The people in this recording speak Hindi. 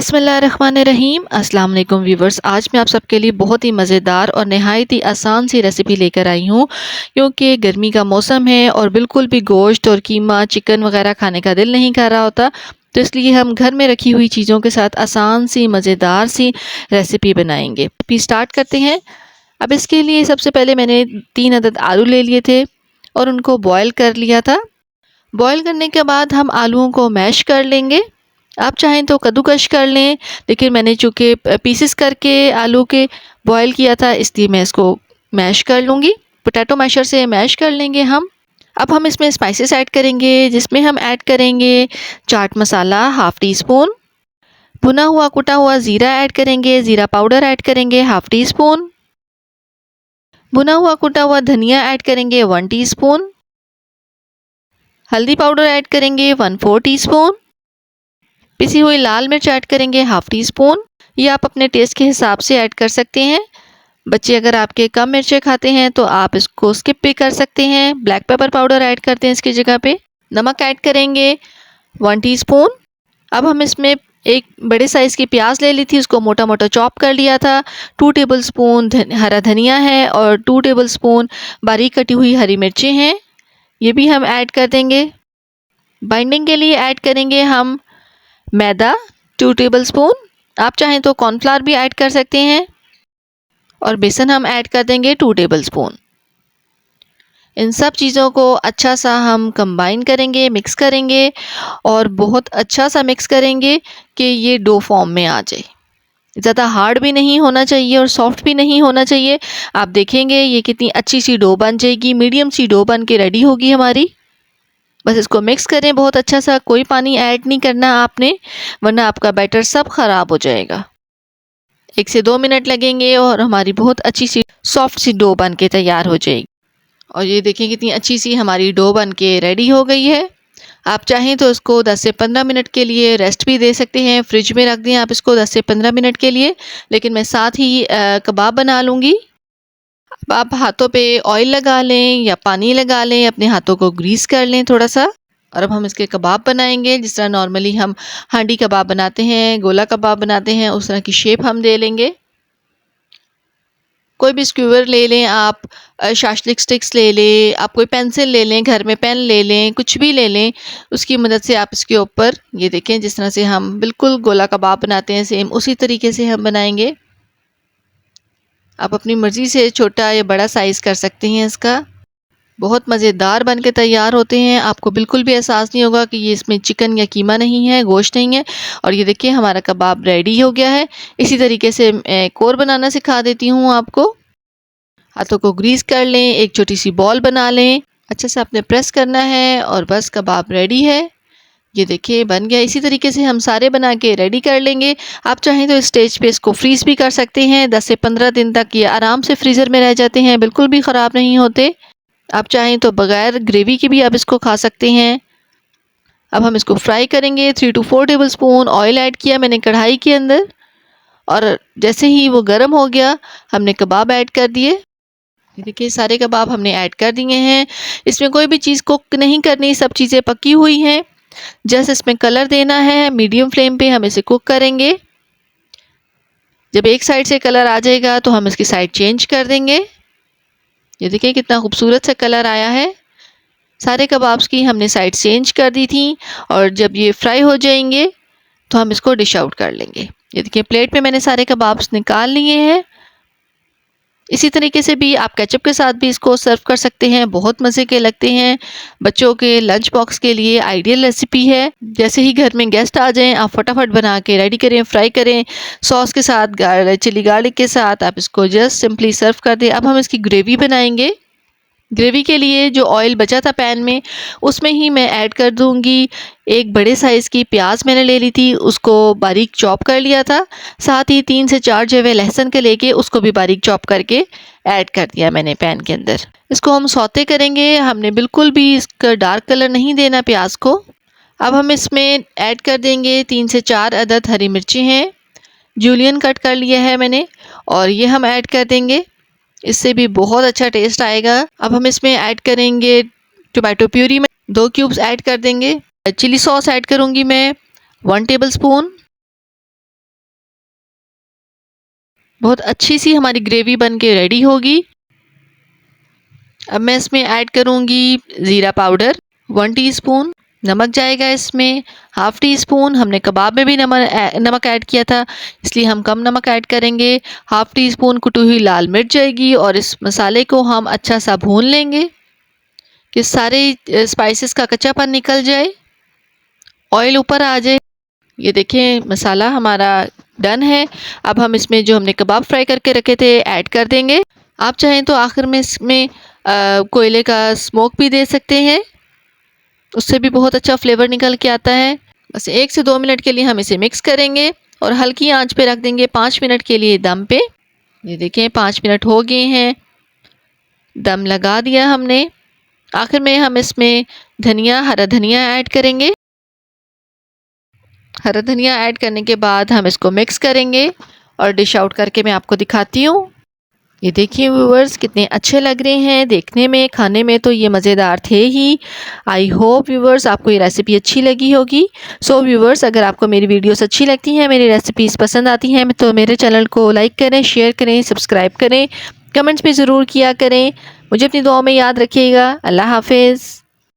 बिस्मिल्लाहिर्रहमानिर्रहीम। अस्सलाम वालेकुम व्यूवर्स। आज मैं आप सबके लिए बहुत ही मज़ेदार और नहायत ही आसान सी रेसिपी लेकर आई हूँ, क्योंकि गर्मी का मौसम है और बिल्कुल भी गोश्त और कीमा चिकन वगैरह खाने का दिल नहीं कर रहा होता। तो इसलिए हम घर में रखी हुई चीज़ों के साथ आसान सी मज़ेदार सी रेसिपी बनाएंगे। रेसिपी स्टार्ट करते हैं। अब इसके लिए सबसे पहले मैंने 3 अदद आलू ले लिए थे और उनको बॉयल कर लिया था। बॉयल करने के बाद हम आलूओं को मैश कर लेंगे। आप चाहें तो कद्दूकश कर लें, लेकिन मैंने चूँकि पीसेस करके आलू के बॉयल किया था, इसलिए मैं इसको मैश कर लूँगी। पोटैटो मैशर से मैश कर लेंगे हम। अब हम इसमें स्पाइसेस ऐड करेंगे, जिसमें हम ऐड करेंगे chaat masala half tea spoon, भुना हुआ कुटा हुआ ज़ीरा ऐड करेंगे, ज़ीरा पाउडर ऐड करेंगे हाफ़ टी स्पून, भुना हुआ कुटा हुआ धनिया ऐड करेंगे 1 टीस्पून, हल्दी पाउडर ऐड करेंगे 1/4 टीस्पून, पिसी हुई लाल मिर्च ऐड करेंगे हाफ़ टी स्पून। ये आप अपने टेस्ट के हिसाब से ऐड कर सकते हैं। बच्चे अगर आपके कम मिर्चें खाते हैं तो आप इसको स्किप भी कर सकते हैं। ब्लैक पेपर पाउडर ऐड करते हैं इसकी जगह पे। नमक ऐड करेंगे 1 टीस्पून। अब हम इसमें एक बड़े साइज़ की प्याज ले ली थी, उसको मोटा मोटा चॉप कर लिया था। 2 टेबलस्पून हरा धनिया है और 2 टेबलस्पून बारीक कटी हुई हरी मिर्चें हैं, ये भी हम ऐड कर देंगे। बाइंडिंग के लिए ऐड करेंगे हम मैदा 2 टेबलस्पून। आप चाहें तो कॉर्नफ्लावर भी ऐड कर सकते हैं, और बेसन हम ऐड कर देंगे 2 टेबलस्पून। इन सब चीज़ों को अच्छा सा हम कंबाइन करेंगे, मिक्स करेंगे और बहुत अच्छा सा मिक्स करेंगे कि ये डो फॉर्म में आ जाए। ज़्यादा हार्ड भी नहीं होना चाहिए और सॉफ्ट भी नहीं होना चाहिए। आप देखेंगे ये कितनी अच्छी सी डो बन जाएगी, मीडियम सी डो बन के रेडी होगी हमारी। बस इसको मिक्स करें बहुत अच्छा सा, कोई पानी ऐड नहीं करना आपने, वरना आपका बैटर सब ख़राब हो जाएगा। 1 से 2 मिनट लगेंगे और हमारी बहुत अच्छी सी सॉफ्ट सी डो बन के तैयार हो जाएगी। और ये देखें कितनी अच्छी सी हमारी डो बन के रेडी हो गई है। आप चाहें तो इसको 10 से 15 मिनट के लिए रेस्ट भी दे सकते हैं, फ्रिज में रख दें आप इसको 10 से 15 मिनट के लिए। लेकिन मैं साथ ही कबाब बना लूँगी। अब आप हाथों पे ऑयल लगा लें या पानी लगा लें, अपने हाथों को ग्रीस कर लें थोड़ा सा। और अब हम इसके कबाब बनाएंगे। जिस तरह नॉर्मली हम हांडी कबाब बनाते हैं, गोला कबाब बनाते हैं, उस तरह की शेप हम दे लेंगे। कोई भी स्क्यूअर ले लें आप, शाशलिक स्टिक्स ले लें, आप कोई पेंसिल ले लें, घर में पेन ले लें, कुछ भी ले लें, उसकी मदद से आप इसके ऊपर ये देखें जिस तरह से हम बिल्कुल गोला कबाब बनाते हैं, सेम उसी तरीके से हम बनाएंगे। आप अपनी मर्ज़ी से छोटा या बड़ा साइज़ कर सकते हैं इसका। बहुत मज़ेदार बन के तैयार होते हैं, आपको बिल्कुल भी एहसास नहीं होगा कि ये इसमें चिकन या कीमा नहीं है, गोश्त नहीं है। और ये देखिए हमारा कबाब रेडी हो गया है। इसी तरीके से मैं एक और बनाना सिखा देती हूँ आपको। हाथों को ग्रीस कर लें, एक छोटी सी बॉल बना लें, अच्छे से आपने प्रेस करना है और बस कबाब रेडी है। ये देखिए बन गया। इसी तरीके से हम सारे बना के रेडी कर लेंगे। आप चाहें तो स्टेज पे इसको फ्रीज़ भी कर सकते हैं। 10 से 15 दिन तक ये आराम से फ्रीज़र में रह जाते हैं, बिल्कुल भी ख़राब नहीं होते। आप चाहें तो बग़ैर ग्रेवी के भी आप इसको खा सकते हैं। अब हम इसको फ्राई करेंगे। 3 to 4 टेबलस्पून ऑयल ऐड किया मैंने कढ़ाई के अंदर, और जैसे ही वो गर्म हो गया हमने कबाब ऐड कर दिए। देखिए सारे कबाब हमने ऐड कर दिए हैं। इसमें कोई भी चीज़ कुक नहीं करनी, सब चीज़ें पकी हुई हैं। जस्ट इसमें कलर देना है। मीडियम फ्लेम पे हम इसे कुक करेंगे। जब एक साइड से कलर आ जाएगा तो हम इसकी साइड चेंज कर देंगे। ये देखिए कितना खूबसूरत सा कलर आया है। सारे कबाब्स की हमने साइड चेंज कर दी थी, और जब ये फ्राई हो जाएंगे तो हम इसको डिश आउट कर लेंगे। ये देखिए प्लेट में मैंने सारे कबाब्स निकाल लिए हैं। इसी तरीके से भी आप केचप के साथ भी इसको सर्व कर सकते हैं, बहुत मज़े के लगते हैं। बच्चों के लंच बॉक्स के लिए आइडियल रेसिपी है। जैसे ही घर में गेस्ट आ जाएं आप फटाफट बना के रेडी करें, फ्राई करें सॉस के साथ, चिली गार्लिक के साथ आप इसको जस्ट सिंपली सर्व कर दें। अब हम इसकी ग्रेवी बनाएंगे। ग्रेवी के लिए जो ऑयल बचा था पैन में, उसमें ही मैं ऐड कर दूंगी एक बड़े साइज़ की प्याज मैंने ले ली थी, उसको बारीक चॉप कर लिया था। साथ ही 3 से 4 जवे लहसुन के लेके उसको भी बारीक चॉप करके ऐड कर दिया मैंने पैन के अंदर। इसको हम सौते करेंगे, हमने बिल्कुल भी इसका डार्क कलर नहीं देना प्याज को। अब हम इसमें ऐड कर देंगे 3 से 4 अदद हरी मिर्ची हैं, जूलियन कट कर लिया है मैंने, और ये हम ऐड कर देंगे। इससे भी बहुत अच्छा टेस्ट आएगा। अब हम इसमें ऐड करेंगे टोमेटो प्यूरी में 2 क्यूब्स ऐड कर देंगे। चिली सॉस ऐड करूँगी मैं 1 टेबलस्पून। बहुत अच्छी सी हमारी ग्रेवी बन के रेडी होगी। अब मैं इसमें ऐड करूँगी ज़ीरा पाउडर 1 टीस्पून, नमक जाएगा इसमें हाफ़ टी स्पून। हमने कबाब में भी नमक ऐड किया था, इसलिए हम कम नमक ऐड करेंगे। हाफ़ टी स्पून कुटी हुई लाल मिर्च जाएगी और इस मसाले को हम अच्छा सा भून लेंगे कि सारे स्पाइसेस का कच्चापन निकल जाए, ऑयल ऊपर आ जाए। ये देखिए मसाला हमारा डन है। अब हम इसमें जो हमने कबाब फ्राई करके रखे थे ऐड कर देंगे। आप चाहें तो आखिर में इसमें कोयले का स्मोक भी दे सकते हैं, उससे भी बहुत अच्छा फ्लेवर निकल के आता है। बस 1 से 2 मिनट के लिए हम इसे मिक्स करेंगे और हल्की आंच पे रख देंगे 5 मिनट के लिए दम पे। ये देखें 5 मिनट हो गए हैं, दम लगा दिया हमने। आखिर में हम इसमें हरा धनिया ऐड करेंगे। हरा धनिया ऐड करने के बाद हम इसको मिक्स करेंगे और डिश आउट करके मैं आपको दिखाती हूँ। ये देखिए व्यूअर्स कितने अच्छे लग रहे हैं देखने में, खाने में तो ये मज़ेदार थे ही। आई होप व्यूअर्स आपको ये रेसिपी अच्छी लगी होगी। सो व्यूअर्स अगर आपको मेरी वीडियोस अच्छी लगती हैं, मेरी रेसिपीज़ पसंद आती हैं, तो मेरे चैनल को लाइक करें, शेयर करें, सब्सक्राइब करें, कमेंट्स भी ज़रूर किया करें। मुझे अपनी दुआओं में याद रखिएगा। अल्लाह हाफिज़।